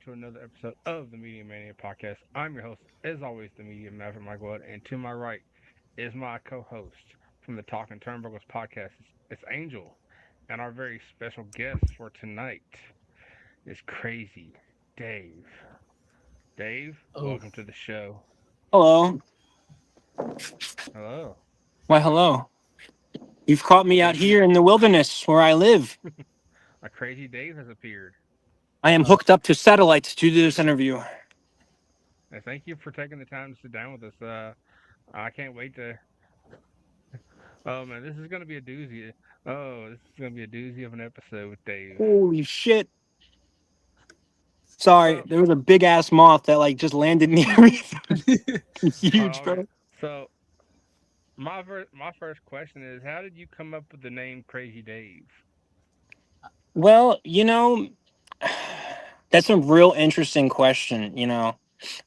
to another episode of the Media Mania Podcast. I'm your host, as always, the Media Maverick Michael, and to my right is my co-host from the Talking Turnbuckles podcast. It's Angel, and our very special guest for tonight is Crazy Dave. Dave, Oh, welcome to the show. Hello. Hello. Why, hello. You've caught me out Crazy, here in the wilderness where I live. a Crazy Dave has appeared. I am hooked up to satellites to do this interview. And thank you for taking the time to sit down with us. I can't wait to. Oh man, this is gonna be a doozy. Oh, this is gonna be a doozy of an episode with Dave. Holy shit. Sorry, So, there was a big ass moth that just landed near me. Huge, okay. bro. So my first question is, how did you come up with the name Crazy Dave? Well, that's a real interesting question.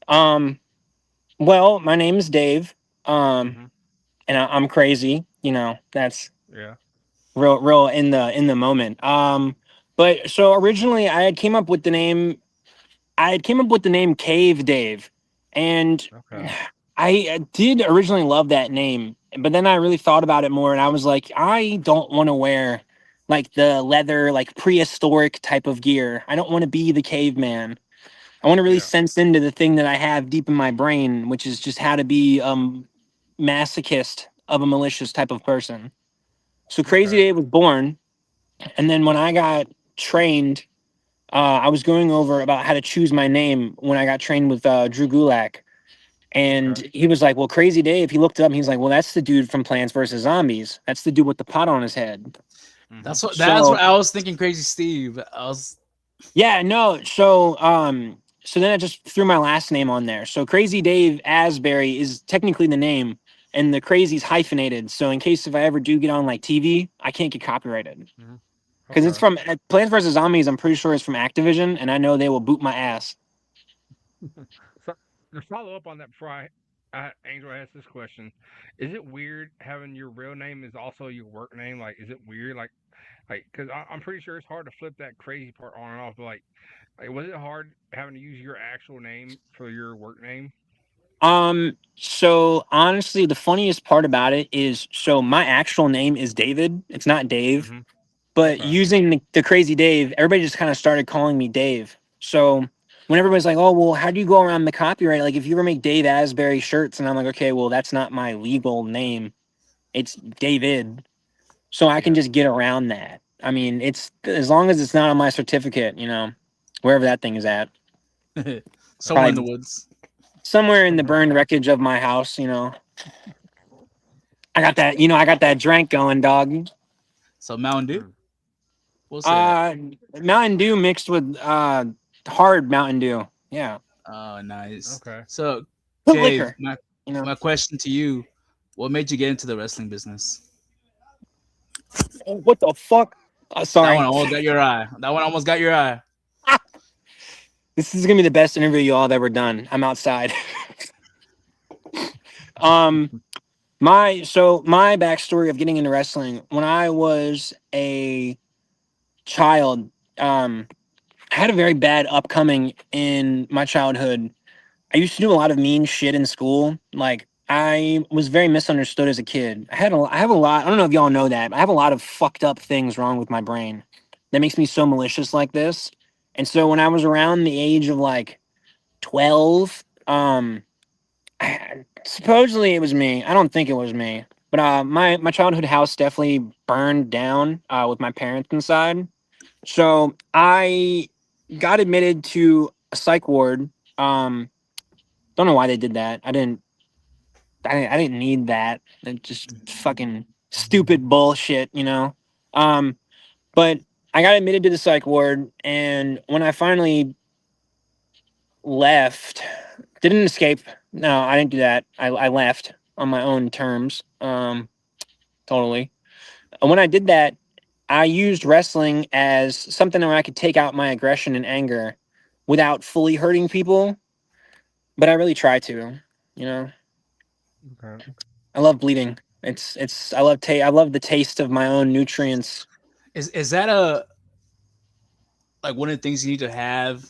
Um, well, my name is Dave. Um, Mm-hmm. and I'm crazy. That's Yeah. real in the moment. But so originally I had came up with the name Cave Dave, and Okay. I did originally love that name, but then I really thought about it more, and I was like, I don't want to wear like the leather, like prehistoric type of gear. I don't want to be the caveman. I want to really Yeah. sense into the thing that I have deep in my brain, which is just how to be masochist of a malicious type of person. So Crazy Okay. Dave was born, and then when I got trained, I was going over about how to choose my name when I got trained with Drew Gulak. And Okay. he was like, "Well, Crazy Dave." He looked up and he's like, "Well, that's the dude from Plants vs Zombies. That's the dude with the pot on his head." Mm-hmm. that's what So I was thinking. Crazy Steve. I was yeah, no. So then I just threw my last name on there. So Crazy Dave Asbury is technically the name, and the Crazy's hyphenated. So in case if I ever do get on like TV, I can't get copyrighted Mm-hmm. because it's Okay. from Plants vs Zombies. I'm pretty sure it's from Activision, and I know they will boot my ass. So to follow up on that before Angel asked this question, is it weird having your real name is also your work name? Like, is it weird? Like, because I'm pretty sure it's hard to flip that crazy part on and off. But like, was it hard having to use your actual name for your work name? So honestly, the funniest part about it is so my actual name is David. It's not Dave, Mm-hmm. but Okay. using the Crazy Dave, everybody just kind of started calling me Dave. So when everybody's like, "Oh, well, how do you go around the copyright? Like, if you ever make Dave Asbury shirts," and I'm like, "Okay, well, that's not my legal name. It's David." So I can Yeah. just get around that. I mean, it's as long as it's not on my certificate, wherever that thing is at. somewhere in the Probably woods. somewhere in the Somewhere. burned wreckage of my house. I got that drink going, dog. So Mountain Dew. Mm. We'll say that. Uh, Mountain Dew mixed with hard Mountain Dew. Yeah, Oh, nice. Okay. So, put Dave, liquor. my You know, my question to you: what made you get into the wrestling business? oh, what the fuck? That one Sorry. almost got your eye. That one almost got your eye. This is gonna be the best interview y'all have ever done. I'm outside. um, my backstory of getting into wrestling when I was a child. I had a very bad upcoming in my childhood. I used to do a lot of mean shit in school. Like I was very misunderstood as a kid. I have a lot. I don't know if y'all know that. But I have a lot of fucked up things wrong with my brain that makes me so malicious like this. And so when I was around the age of like 12, supposedly it was me. I don't think it was me. But my childhood house definitely burned down with my parents inside. So I got admitted to a psych ward. Um, don't know why they did that. I didn't need that. It just fucking stupid bullshit. Um, but I got admitted to the psych ward, and when I finally left, didn't escape. No, I didn't do that. I left on my own terms. Totally. And when I did that, I used wrestling as something where I could take out my aggression and anger without fully hurting people, but I really try to. You know, Okay. I love bleeding. I love the taste of my own nutrients. Is that a like one of the things you need to have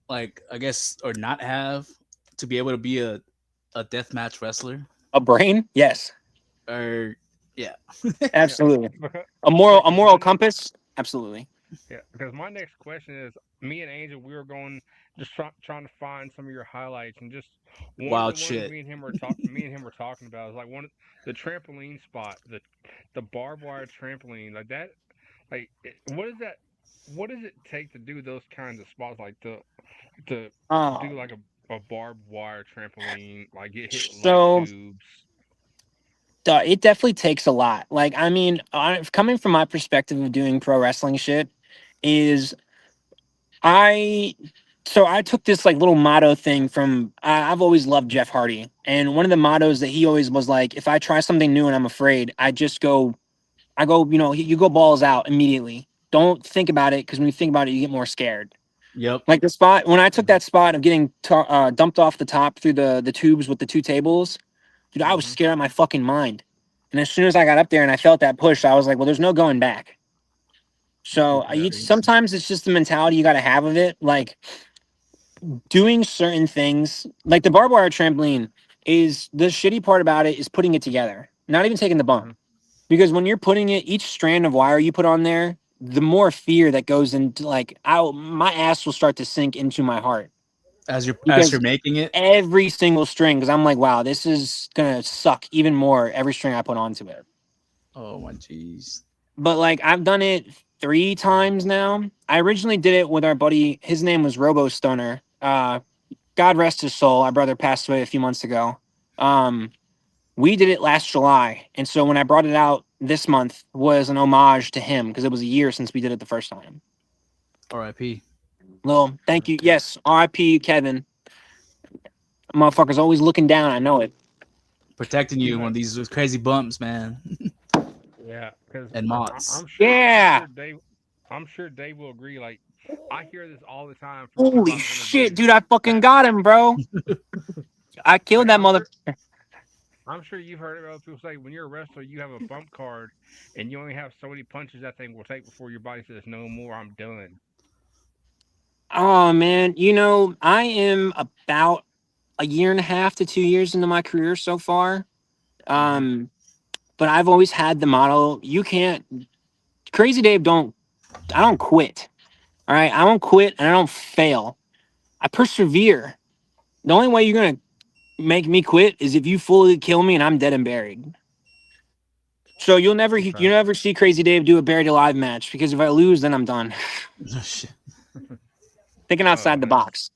like I guess or not have to be able to be a deathmatch wrestler? A brain? Yes, Or yeah. Yeah, absolutely. because yeah, A because moral compass? Absolutely. my next question is, me and Angel, we were going just trying to find some of your highlights, and just one of the Wild ones shit. me and him were talking about is like the trampoline spot, the barbed wire trampoline, like that, what is that? What does it take to do those kinds of spots, like to do Um, like a barbed wire trampoline, like get hit with light so tubes? it definitely takes a lot. Like, I mean, coming from my perspective of doing pro wrestling shit, is I I took this like little motto thing from I've always loved Jeff Hardy, and one of the mottos that he always was like, if I try something new and I'm afraid, I go, you go balls out immediately. Don't think about it, because when you think about it, you get more scared. Yep. Like the spot when I took Mhm. that spot of getting dumped off the top through the tubes with the two tables, dude, I was Mhm. scared out of my fucking mind. And as soon as I got up there and I felt that push, I was like, well, there's no going back. So Yeah. Crazy. sometimes it's just the mentality you got to have of it. Like doing certain things, like the barbed wire trampoline, is the shitty part about it is putting it together, not even taking the bump. Mhm. Because when you're putting it, each strand of wire you put on there, the more fear that goes into, like, my ass will start to sink into my heart, As because you're making it. every single string, because I'm like, wow, this is gonna suck even more every string I put onto it. Oh my jeez. But like I've done it 3 times now. I originally did it with our buddy. His name was Robo Stoner. God rest his soul. Our brother passed away a few months ago. Um, we did it last July, and so when I brought it out this month was an homage to him, because it was a year since we did it the first time. R.I.P. Well, thank you. Yeah. Yes, R.I.P. Kevin. Motherfucker's always looking down. I know it. Protecting you No. on these crazy bumps, man. Yeah, because And mods. Yeah. I'm sure Dave will agree. Like, I hear this all the time from people Holy I've shit, interviewed. dude! I fucking That got him, bro. I killed like that mother. I'm sure you've heard of other people say when you're a wrestler, you have a bump card, and you only have so many punches that thing will take before your body says no more. I'm done. Oh man, I am about a year and a half to 2 years into my career so far. Hmm. Um, but I've always had the motto: you can't, Crazy Dave. I don't quit. All right, I don't quit and I don't fail. I persevere. The only way you're gonna make me quit is if you fully kill me and I'm dead and buried. So Okay. you'll never see Crazy Dave do a buried alive match, because if I lose, then I'm done. Shit. Thinking Oh outside the man. box.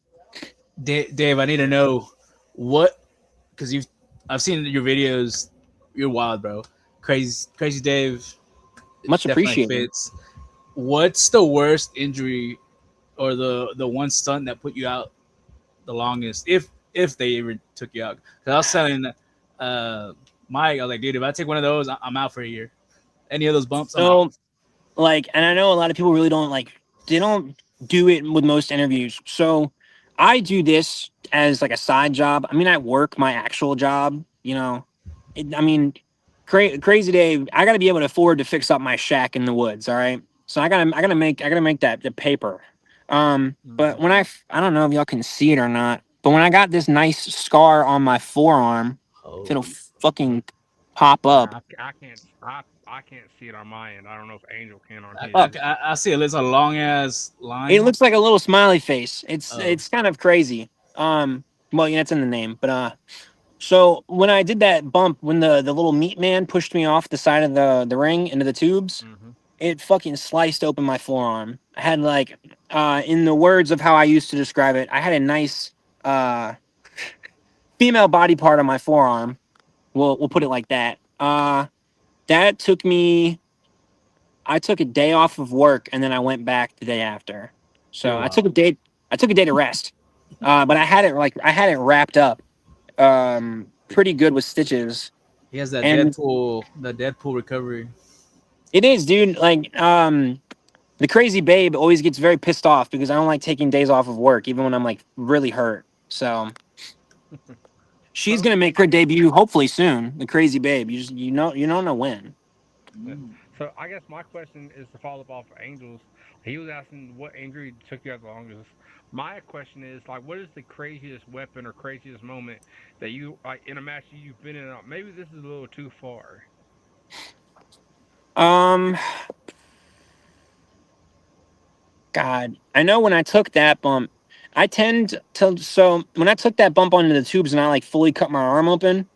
Dave, I need to Yeah. know what, because I've seen your videos. You're wild, bro. Crazy Dave. It Much definitely appreciated. fits. What's the worst injury or the one stunt that put you out the longest, if they ever took you out? Because I was telling Mike, I was like, dude, if I take one of those, I'm out for a year. Any of those bumps, I'm out. So, like, and I know a lot of people really don't like, they don't do it with most interviews. So I do this as like a side job. I mean, I work my actual job, I mean, Crazy Dave, I got to be able to afford to fix up my shack in the woods. All right. So I gotta make that the paper. Hmm. But I don't know if y'all can see it or not, but when I got this nice scar on my forearm, if it'll Oh, fucking pop up. Yeah, I can't see it on my end. I don't know if Angel can on I, Up. his. I see it. It's a long ass It line. looks like a little smiley face. Oh, It's kind of crazy. Well, yeah, it's in the name, but so when I did that bump, when the little meat man pushed me off the side of the ring into the tubes, Hmm. it fucking sliced open my forearm. I had like, in the words of how I used to describe it, I had a nice uh female body part on my forearm. We'll put it like that. That took me. I took a day off of work and then I went back the day after. So you're wild. I took a day to rest. But I had it wrapped up pretty good with stitches. He has that And Deadpool recovery. it is, dude, like the crazy babe always gets very pissed off because I don't like taking days off of work even when I'm like really hurt. So she's So gonna make I her guess debut hopefully soon. The crazy babe. You don't know when. Yeah. So I guess my question is to follow up off of Angels. He was asking what injury took you out the longest. My question is like, what is the craziest weapon or craziest moment that you like in a match you've been in? Maybe this is a little too far. Um, God, I know when I took that bump, I tend to. So when I took that bump onto the tubes and I like fully cut my arm open,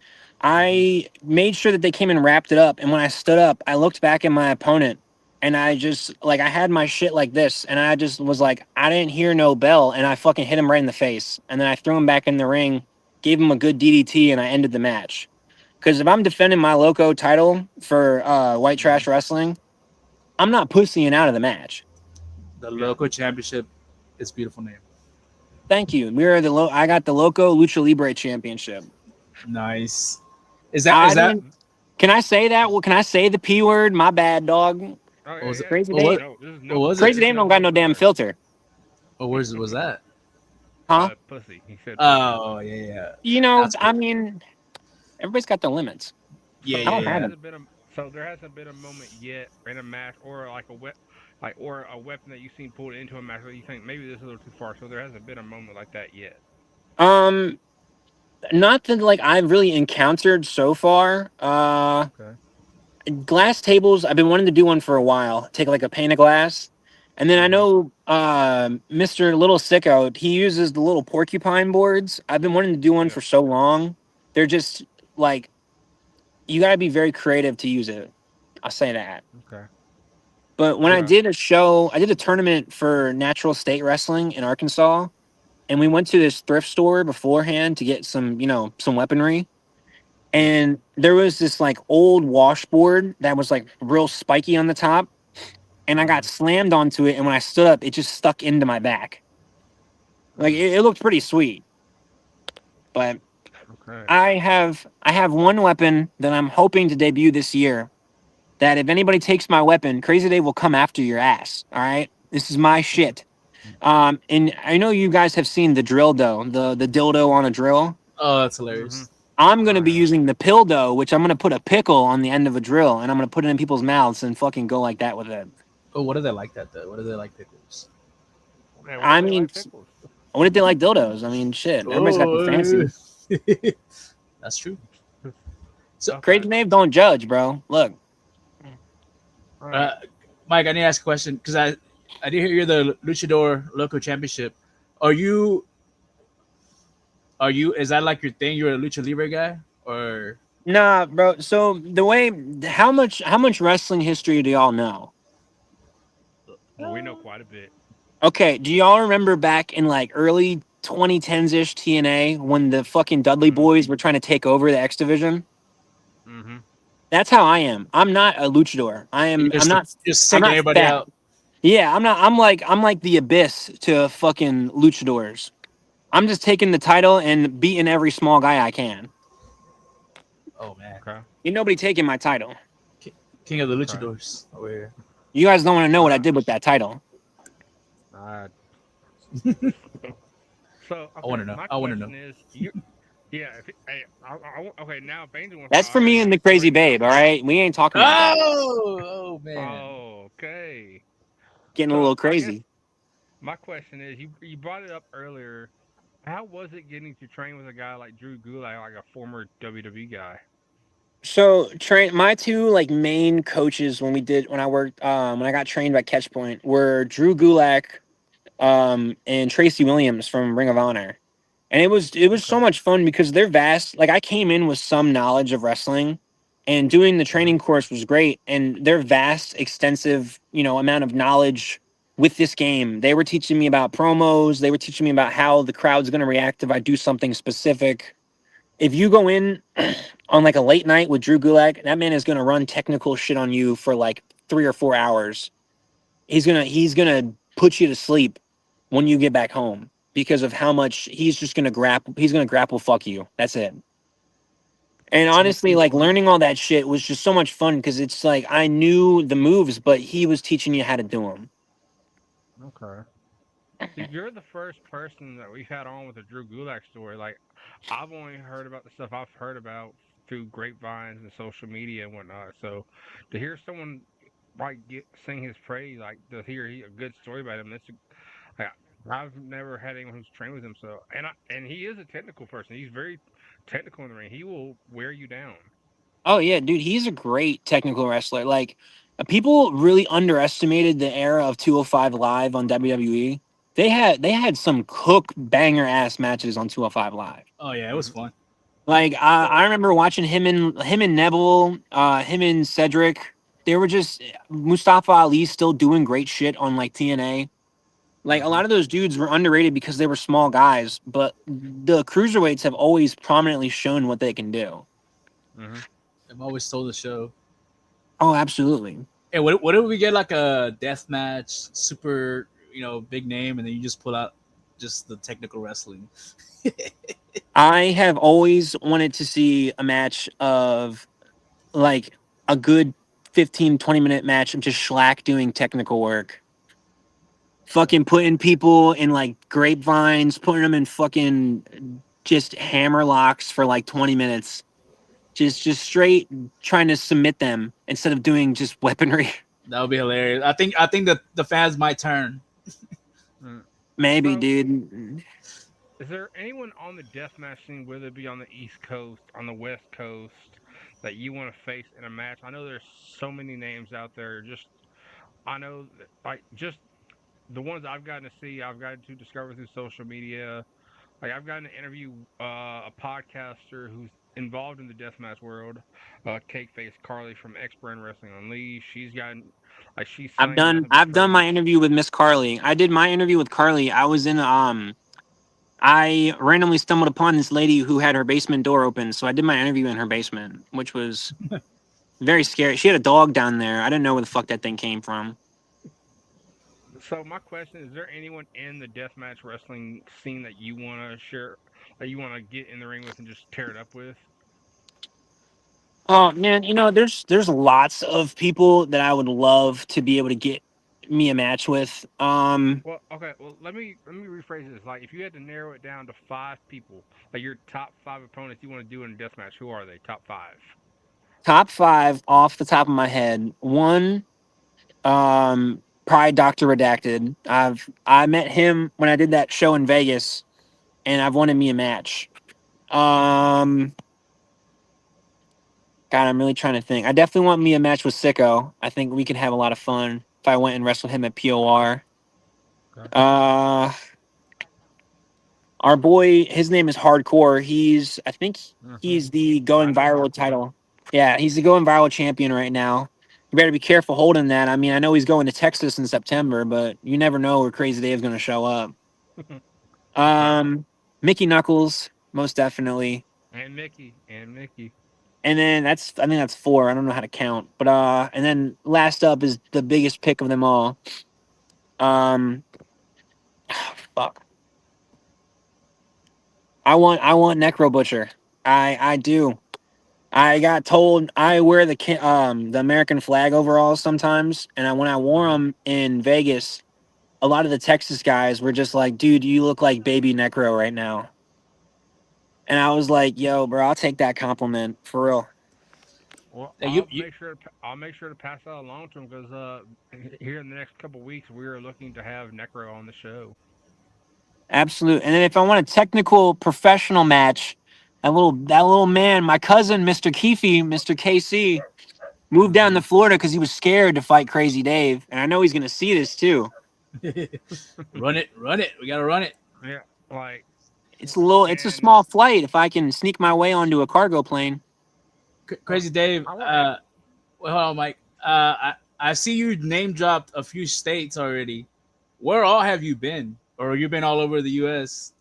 Hmm. I made sure that they came and wrapped it up. And when I stood up, I looked back at my opponent and I just like I had my shit like this, and I just was like, I didn't hear no bell, and I fucking hit him right in the face, and then I threw him back in the ring, gave him a good DDT, and I ended the match. Because if I'm defending my loco title for White Hmm. Trash Wrestling, I'm not pussying out of the match. The Yeah. local championship is a beautiful name. Thank you. We are the I got the Loco Lucha Libre Championship. Nice. Is I that didn't. Can I say that? Well, can I say the p word? My bad, dog. Oh what yeah, was it? yeah. Crazy What There's was Dave. no, there's what no, was it? Crazy there's Dave no don't got no no damn filler. filter, Oh, where's was that? huh? Pussy. He said pussy. Oh yeah, yeah. You know, That's I cool. mean, everybody's got their limits. Yeah, So I yeah, don't there have yeah. them. hasn't been a there hasn't been a moment yet in a match or like or a weapon that you've seen pulled into a match where you think maybe this is a little too far. So there hasn't been a moment like that yet. Um, Not that like I've really encountered so far. Okay. Glass tables. I've been wanting to do one for a while. Take like a pane of glass, and then I Mhm. know Mr. Little Sicko. He uses the little porcupine boards. I've been wanting to do one Yeah. for so long. They're just like you got to be very creative to use it. I'll say that. Okay. But when I Okay. did a show, I did a tournament for Natural State Wrestling in Arkansas, and we went to this thrift store beforehand to get some, some weaponry. Yeah. And there was this like old washboard that was like real spiky on the top, and I got Mhm. slammed onto it. And when I stood up, it just stuck into my back. Like Mm. it looked pretty sweet, but Okay. I have one weapon that I'm hoping to debut this year. That if anybody takes my weapon, Crazy Dave will come after your ass. All right, this is my shit. And I know you guys have seen the drill dough, the dildo on a drill. Oh, that's Mhm. hilarious. I'm gonna I be have. using the pill dough, which I'm gonna put a pickle on the end of a drill, and I'm gonna put it in people's mouths and fucking go like that with it. Oh, what do they like that though? What do they like pickles? Man, why I do they mean, like pickles? what did they like dildos? I mean, shit. Everybody's got the Oh, fancy. that's true. So, Okay. Crazy Dave, don't judge, bro. Look, All right. uh, Mike, I need to ask a question because I did hear you're the Luchador Local Championship. Are you is that like your thing? You're a lucha libre guy, or nah, bro. So the way, how much wrestling history do y'all know? Well, we know quite a bit. Okay, do y'all remember back in like early 2010s ish TNA when the fucking Dudley Mhm. boys were trying to take over the X division? Mhm. That's how I am. I'm not a luchador. you're I'm not just I'm taking not everybody fat. out? Yeah, I'm like the abyss to fucking luchadors. I'm just taking the title and beating every small guy I can. Oh man, Okay. Ain't nobody taking my title. Ki- King of the Okay. Luchadors over here. You guys don't want to know All what I right. did with that title. All right. So I want okay, to know. my I want to know. question is, you yeah. If it, hey, okay, now if Angel wants to know, That's I for already me know and the this crazy story. babe, all right? We ain't talking about that. Oh man. Oh, okay. Getting a So little I guess crazy. my question is, you brought it up earlier. How was it getting to train with a guy like Drew Gulak, like a former WWE guy? So train my two like main coaches when I worked when I got trained by Catchpoint were Drew Gulak and Tracy Williams from Ring of Honor. And it was Okay. so much fun because they're vast. Like I came in with some knowledge of wrestling and doing the Uh-huh. training course was great and their vast extensive, amount of knowledge with this game. They were teaching me about promos, they were teaching me about how the crowd's going to react if I do something specific. If you go in on like a late night with Drew Gulak, that man is going to run technical shit on you for like 3 or 4 hours. He's gonna put you to sleep when you get back home because of how much he's gonna grapple fuck you. That's it. And honestly, like learning all that shit was just so much fun because it's like I knew the moves, but he was teaching you how to do them. Okay. See, you're the first person that we've had on with a Drew Gulak story. Like, I've only heard about the stuff I've heard about through grapevines and social media and whatnot. So, to hear someone sing his praise, like to hear a good story about him, that's like I've never had anyone who's trained with him, so and he is a technical person. He's very technical in the ring. He will wear you down. Oh yeah, dude, he's a great technical wrestler. Like people really underestimated the era of 205 Live on WWE. They had some cook banger ass matches on 205 Live. Oh yeah, it was Hmm. fun. Like So I remember watching him and Neville, him and Cedric. They were just Mustafa Ali still doing great shit on like TNA. Like a hmm lot of those dudes were underrated because they were small guys, but the cruiserweights have always prominently shown what they can do. hmm I've always told the show. Oh, absolutely. Hey, what if we get like a death match, super, big name, and then you just pull out just the technical wrestling? I have always wanted to see a match of like a good 15-20 minute match of just Schlack doing technical work. Fucking putting people in like grapevines, putting them in fucking just hammer locks for like 20 minutes. Just straight trying to submit them instead of doing just weaponry. That would be hilarious. I think that the fans might turn. mm. Maybe, So, dude. is there anyone on the deathmatch scene, whether it be on the East Coast, on the West Coast, that you want to face in a match? I know there's so many names out there. Just I know, like just the ones I've gotten to see, I've gotten to discover through social media. Like I've gotten to interview a podcaster who's involved in the deathmatch world, Cake Face Carly from X Brand Wrestling Unleashed. She's gotten like she's I've saying done nothing but I've done my praise. interview with Miss Carly. I did my interview with Carly. I randomly stumbled upon this lady who had her basement door open, so I did my interview in her basement, which was very scary. She had a dog down there. I didn't know where the fuck that thing came from. So my question is: there anyone in the deathmatch wrestling scene that you want to share, that you want to get in the ring with and just tear it up with? Oh man, there's lots of people that I would love to be able to get me a match with. Well, okay. Well, let me rephrase this. Like, if you had to narrow it down to five people, like your top five opponents you want to do in a deathmatch, who are they? Top five. Top five off the top of my head. One, probably Doctor Redacted. I met him when I did that show in Vegas, and I've wanted me a match. Um, God, I'm really trying to think. I definitely want me a match with Sicko. I think we could have a lot of fun if I went and wrestled him at POR. Okay. Uh, our boy, his name is Hardcore. I think Mm-hmm. he's the I going know viral hardcore. title. Yeah, he's the going viral champion right now. You better be careful holding that. I mean, I know he's going to Texas in September, but you never know where Crazy Dave's going to show up. Okay. Um, Mickey Knuckles, most definitely. And Mickey. And Mickey. And then I think that's four. I don't know how to count. But and then last up is the biggest pick of them all. Um fuck. I want Necro Butcher. I do. I got told I wear the American flag overalls sometimes, and when I wore Mm-hmm. them in Vegas, a lot of the Texas guys were just like, "Dude, you look like baby Necro right now." And I was like, "Yo, bro, I'll take that compliment for real." Well, Hey, you I'll make sure to pass that along to him because here in the next couple weeks we are looking to have Necro on the show. Absolute. And then if I want a technical professional match, that little man, my cousin, Mr. Keefe, Mr. KC, moved down Mm-hmm. to Florida because he was scared to fight Crazy Dave. And I know he's gonna see this too. run it, run it. We gotta run it. Yeah, like It's a and small flight. If I can sneak my way onto a cargo plane. well, Crazy Dave. I want to. Well, hold on, Mike. I see you name dropped a few states already. Where all have you been, or you been all over the U.S.?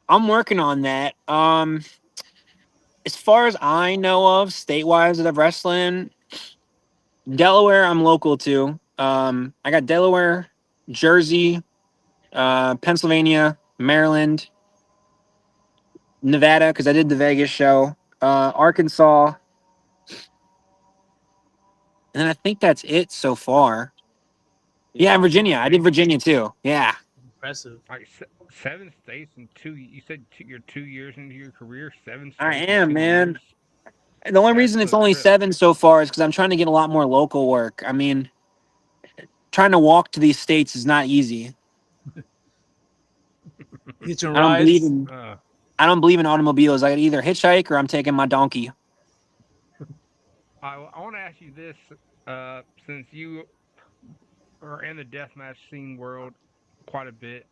I'm working on that. As far as I know of, state-wise that I've wrestled in, Delaware, I'm local to. I got Delaware, Jersey, Pennsylvania, Maryland, Nevada because I did the Vegas show, Arkansas, and then I think that's it so far. Yeah, and Virginia. Seven I did states, Virginia too. Yeah, Impressive. like 7 states in two. You said you're 2 years into your career. Seven I states in am, two man. years. The only That's reason it's a only trip. seven so far is because I'm trying to get a lot more local work. I mean, trying to walk to these states is not easy. Hitch and I don't believe rides. in uh, I don't believe in automobiles. I got either hitchhike or I'm taking my donkey. I want to ask you this, since you are in the deathmatch scene world quite a bit.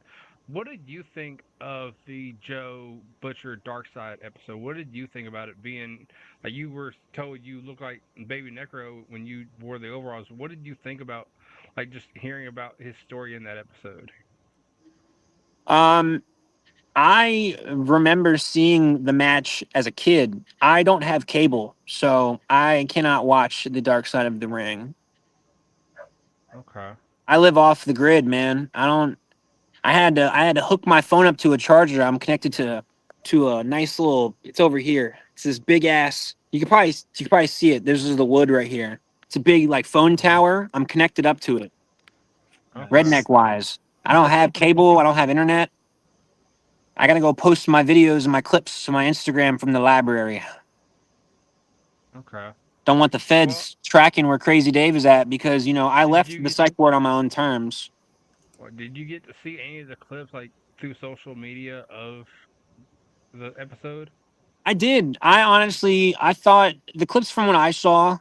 What did you think of the Joe Butcher Dark Side episode? What did you think about it being like you were told you look like Baby Necro when you wore the overalls? What did you think about like just hearing about his story in that episode? Um, I remember seeing the match as a kid. I don't have cable, so I cannot watch the Dark Side of the Ring. Okay. I live off the grid, man. I don't. I had to hook my phone up to a charger. I'm connected to a nice little. It's over here. It's this big ass. You could probably see it. This is the wood right here. It's a big like phone Hmm. tower. I'm connected up to it. Okay. Redneck wise, I don't have cable. I don't have internet. I gotta go post my videos and my clips to my Instagram from the library. Okay. Don't want the Well, feds tracking where Crazy Dave is at because I did left you the get psych ward on my own terms. did you get to see any of the clips like through social media of the episode? I did. I thought the clips from what I saw,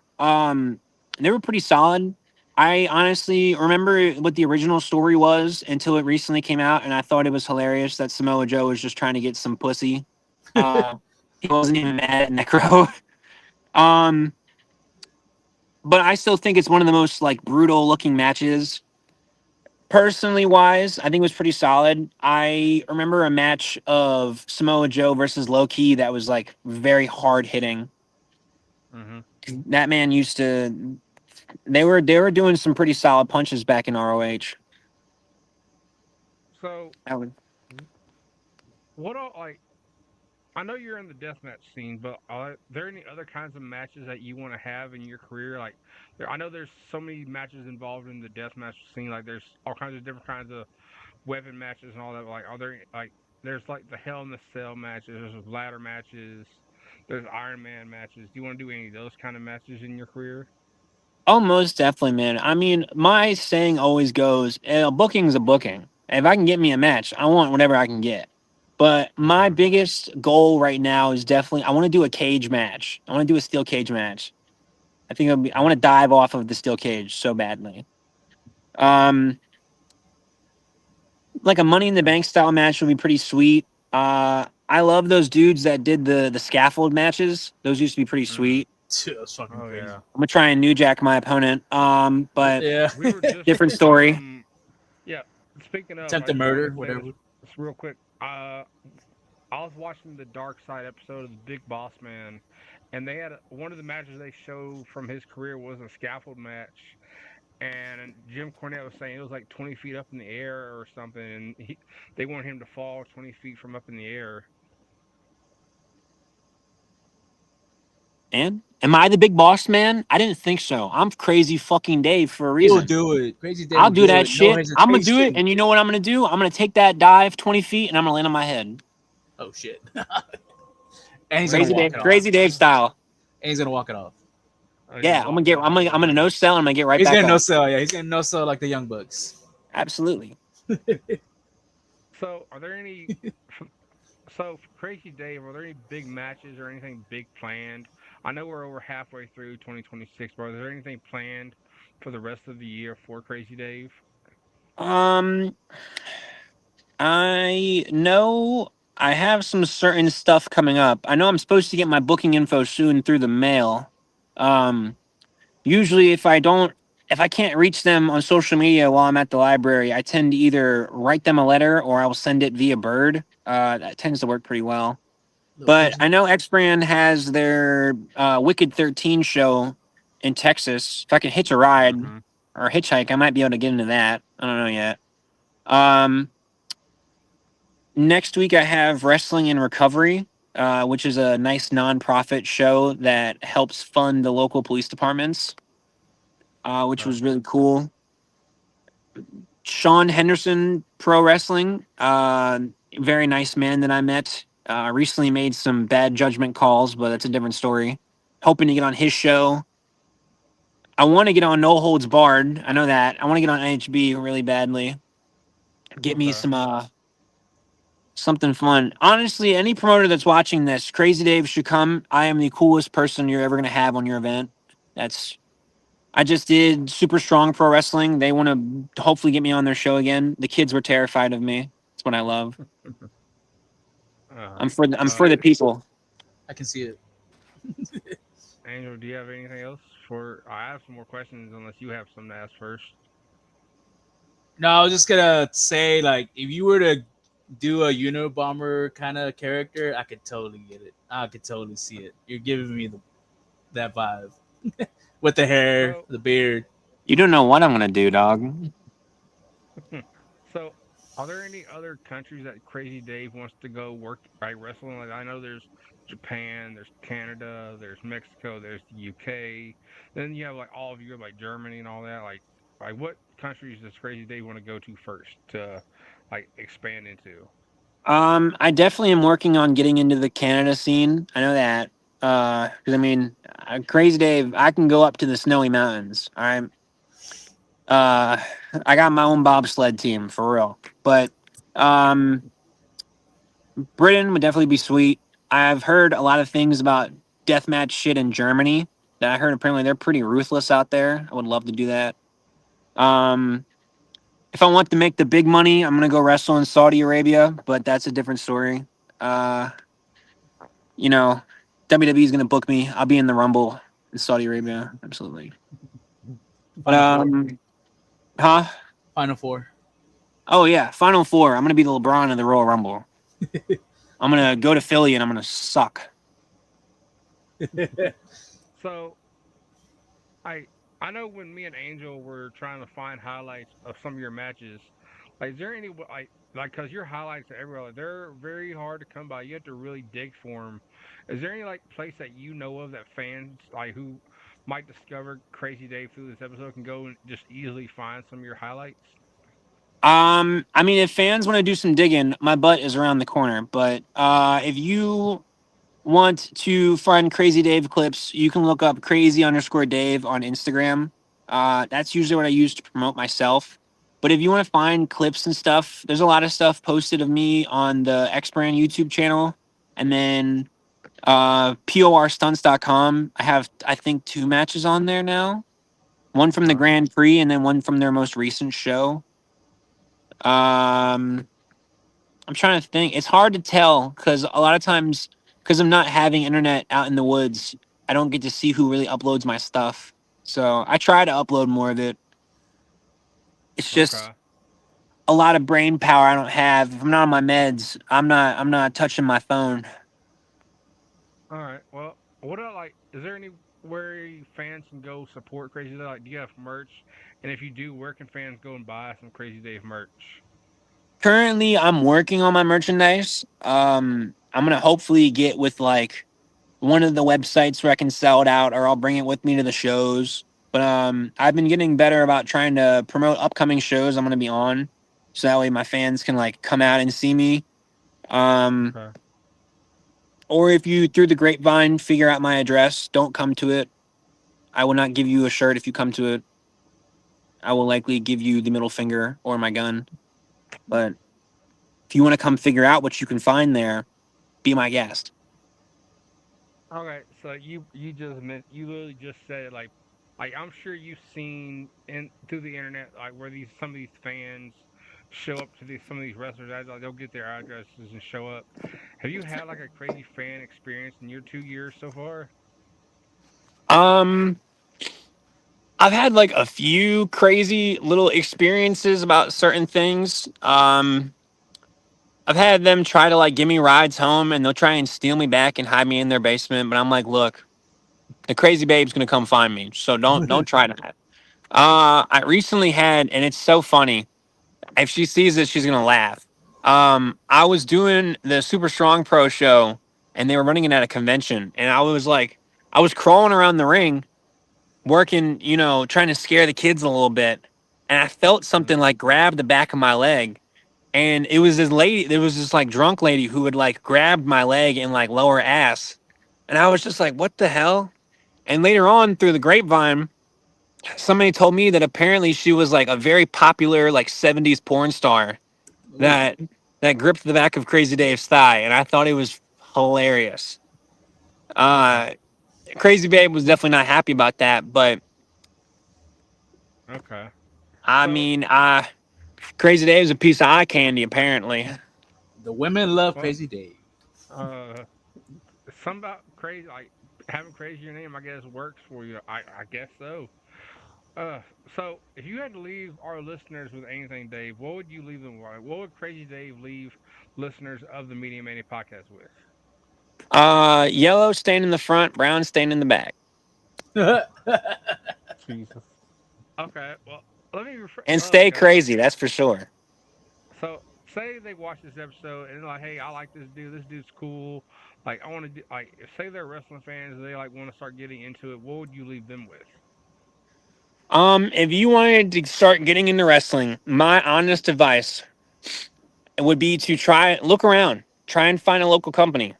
they were pretty solid. I honestly remember what the original story was until it recently came out, and I thought it was hilarious that Samoa Joe was just trying to get some pussy. He wasn't even mad at Necro. um, but I still think it's one of the most like brutal looking matches. Personally wise, I think it was pretty solid. I remember a match of Samoa Joe versus Low Key that was like very hard hitting. Mm-hmm. That man used to. They were doing some pretty solid punches back in ROH. So, I would. what all like? I know you're in the deathmatch scene, but are there any other kinds of matches that you want to have in your career? Like, I know there's so many matches involved in the deathmatch scene. Like, there's all kinds of different kinds of weapon matches and all that. Like, are there like there's like the Hell in the Cell matches, there's ladder matches, there's Iron Man matches. Do you want to do any of those kind of matches in your career? Oh, most definitely, man. I mean, my saying always goes, a booking's a booking. If I can get me a match, I want whatever I can get. But my Okay. biggest goal right now is definitely I want to do a cage match. I want to do a steel cage match. I want to dive off of the steel cage so badly. Um, like a Money in the Okay. Bank style match would be pretty sweet. I love those dudes that did the scaffold matches. Those used to be pretty Mm. sweet. Dude, that's fucking Oh crazy. yeah. I'm gonna try and new jack my opponent. But Yeah. We were just different story. yeah. Speaking of, I Attempted just wanted murder, to say whatever. this real quick. I was watching the Dark Side episode of the Big Boss Man, and they had one of the matches they showed from his career was a scaffold match, and Jim Cornette was saying it was like 20 feet up in the air or something, and they wanted him to fall 20 feet from up in the air. And am I the big boss man? I didn't think so. I'm crazy fucking Dave for a He will reason. do it. Crazy Dave I'll will do do that it. No shit. I'm gonna do it, hesitation. and you know what I'm gonna do? I'm gonna take that dive 20 feet, and I'm gonna land on my head. Oh shit. And he's gonna Crazy walk Dave, it off. crazy Dave style. And he's gonna walk it off. He's Yeah, gonna walk it off I'm with gonna, one I'm gonna hand. no sell, and I'm gonna get right He's back gonna no up. sell, yeah. He's gonna no sell like the Young Bucks. Absolutely. So, are there any? So, for Crazy Dave, are there any big matches or anything big planned? I know we're over halfway through 2026, but is there anything planned for the rest of the year for Crazy Dave? Um, I know I have some certain stuff coming up. I know I'm supposed to get my booking info soon through the mail. Um, Usually, if I can't reach them on social media while I'm at the library, I tend to either write them a letter or I will send it via Bird. That tends to work pretty well. Little But I pigeon. know X Brand has their Wicked 13 show in Texas. If I can hitch a ride Mm-hmm. or hitchhike, I might be able to get into that. I don't know yet. Um, Next week, I have Wrestling in Recovery, which is a nice nonprofit show that helps fund the local police departments, which Okay. was really cool. Sean Henderson Pro Wrestling, very nice man that I met. Recently made some bad judgment calls, but that's a different story. Hoping to get on his show. I want to get on No Holds Barred. I know that. I want to get on NHB really badly. Get me Okay. some Something fun. Honestly, any promoter that's watching this, Crazy Dave should come. I am the coolest person you're ever gonna have on your event. That's I just did Super Strong Pro Wrestling. They want to hopefully get me on their show again. The kids were terrified of me. That's what I love. Uh, I'm for the people. I can see it. Angel, do you have anything else for? I have some more questions, unless you have some to ask first. No, I was just gonna say, like, if you were to do a Unabomber kind of character, I could totally get it. I could totally see it. You're giving me that vibe with the hair, So, the beard. You don't know what I'm gonna do, dog. so, are there any other countries that Crazy Dave wants to go work like wrestling? Like I know there's Japan, there's Canada, there's Mexico, there's the UK. Then you have like all of Europe, like Germany and all that. Like what countries does Crazy Dave want to go to first to like expand into? I definitely am working on getting into the Canada scene. I know that. Because I mean, Crazy Dave, I can go up to the snowy mountains. I'm uh, I got my own bobsled team for real. But um, Britain would definitely be sweet. I've heard a lot of things about deathmatch shit in Germany that I heard apparently they're pretty ruthless out there. I would love to do that. Um, if I want to make the big money, I'm gonna go wrestle in Saudi Arabia, but that's a different story. Uh, you know, WWE is gonna book me. I'll be in the Rumble in Saudi Arabia, absolutely. But Final four. huh? Final four. Oh yeah, Final Four. I'm gonna be the LeBron of the Royal Rumble. I'm gonna go to Philly and I'm gonna suck. So I I know when me and Angel were trying to find highlights of some of your matches, like is there any like because your highlights are everywhere, like, they're very hard to come by. You have to really dig for them. Is there any like place that you know of that fans like who might discover Crazy Dave through this episode can go and just easily find some of your highlights? I mean, if fans want to do some digging, my butt is around the corner. But if you want to find Crazy Dave clips, you can look up crazy_Dave on Instagram. That's usually what I use to promote myself. But if you want to find clips and stuff, there's a lot of stuff posted of me on the X Brand YouTube channel. And then PORstunts.com. I have, I think, two matches on there now. One from the Okay. Grand Prix and then one from their most recent show. Um, I'm trying to think. It's hard to tell because a lot of times, because I'm not having internet out in the woods, I don't get to see who really uploads my stuff. So I try to upload more of it. It's just Okay. a lot of brain power I don't have. If I'm not on my meds, I'm not touching my phone. All right. Well, what about like? Is there anywhere fans can go support Crazy Dave? Like, do you have merch? And if you do, where can fans go and buy some Crazy Dave merch? Currently, I'm working on my merchandise. I'm gonna hopefully get with like one of the websites where I can sell it out, or I'll bring it with me to the shows. But I've been getting better about trying to promote upcoming shows I'm going to be on, so that way my fans can like come out and see me. Um, Okay. or if you through the grapevine figure out my address, don't come to it. I will not give you a shirt if you come to it. I will likely give you the middle finger or my gun. But if you want to come figure out what you can find there, be my guest. All right, so you just meant you literally just said it, like I'm sure you've seen in through the internet like where these some of these fans show up to these some of these wrestlers like they'll get their addresses and show up. Have you had like a crazy fan experience in your 2 years so far? Um, I've had like a few crazy little experiences about certain things. I've had them try to like give me rides home and they'll try and steal me back and hide me in their basement, but I'm like, look, the crazy babe's gonna come find me, so don't try that. I recently had, and it's so funny. If she sees this, she's gonna laugh. I was doing the Super Strong Pro show, and they were running it at a convention, and I was crawling around the ring, working, trying to scare the kids a little bit, and I felt something Mm-hmm. like grab the back of my leg, and it was this lady. There was this like drunk lady who would like grab my leg and like lower ass, and I was just like, what the hell? And later on, through the grapevine, somebody told me that apparently she was like a very popular like '70s porn star Ooh. that that gripped the back of Crazy Dave's thigh, and I thought it was hilarious. Okay. Uh, Crazy Babe was definitely not happy about that, but Okay. I So, mean, Crazy Dave's a piece of eye candy, apparently. The women love well, Crazy Dave. uh, some about crazy, like having crazy your name, I guess works for you. I guess so. Uh, so if you had to leave our listeners with anything, Dave, what would you leave them with? What would Crazy Dave leave listeners of the Media Mania podcast with? Yellow staying in the front, brown staying in the back, Jesus. Okay. Well, let me and stay okay. So crazy. That's for sure. say they watch this episode and they're like, hey, I like this dude. This dude's cool. Like I want to do. Like say they're wrestling fans. They like want to start getting into it. What would you leave them with? If you wanted to start getting into wrestling, my honest advice would be to look around, try and find a local company.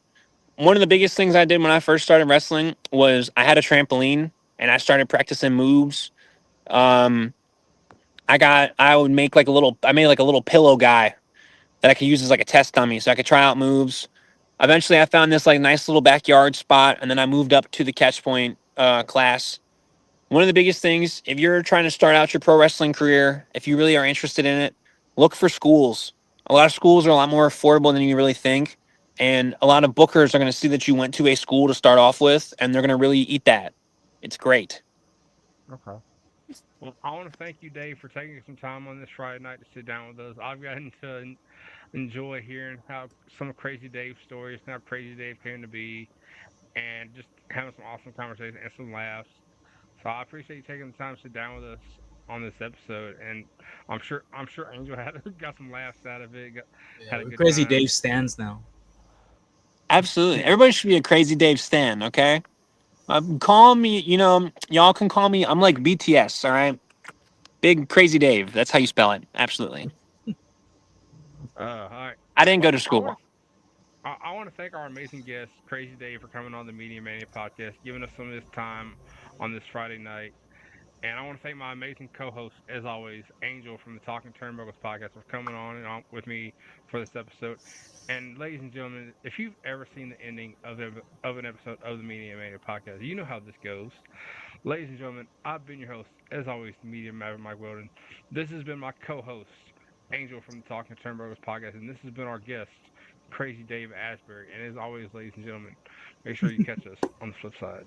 One of the biggest things I did when I first started wrestling was I had a trampoline and I started practicing moves. Um, I would make like I made like a little pillow guy that I could use as like a test dummy so I could try out moves. Eventually I found this like nice little backyard spot and then I moved up to the catch point class. One of the biggest things, if you're trying to start out your pro wrestling career, if you really are interested in it, look for schools. A lot of schools are a lot more affordable than you really think. And a lot of bookers are going to see that you went to a school to start off with, and they're going to really eat that. It's great. Okay. Well, I want to thank you, Dave, for taking some time on this Friday night to sit down with us. I've gotten to enjoy hearing how some of Crazy Dave's stories, how Crazy Dave came to be, and just having some awesome conversation and some laughs. So I appreciate you taking the time to sit down with us on this episode, and I'm sure Angel had got some laughs out of it, Yeah, had a we're good Crazy time. Dave stands now. Absolutely. Everybody should be a Crazy Dave stan, okay? Call me, y'all can call me. I'm like BTS, all right? Big Crazy Dave. That's how you spell it. Absolutely. All right. I didn't go Well, to school. I want to thank our amazing guest, Crazy Dave, for coming on the Media Mania podcast, giving us some of his time on this Friday night. And I want to thank my amazing co-host, as always, Angel from the Talking Turnbuckles podcast, for coming on with me for this episode. And ladies and gentlemen, if you've ever seen the ending of an episode of the Media Mania podcast, you know how this goes. Ladies and gentlemen, I've been your host, as always, Media Maverick Mike Weldon. This has been my co-host, Angel from the Talking Turnbuckles podcast, and this has been our guest, Crazy Dave Asbury. And as always, ladies and gentlemen, make sure you catch us on the flip side.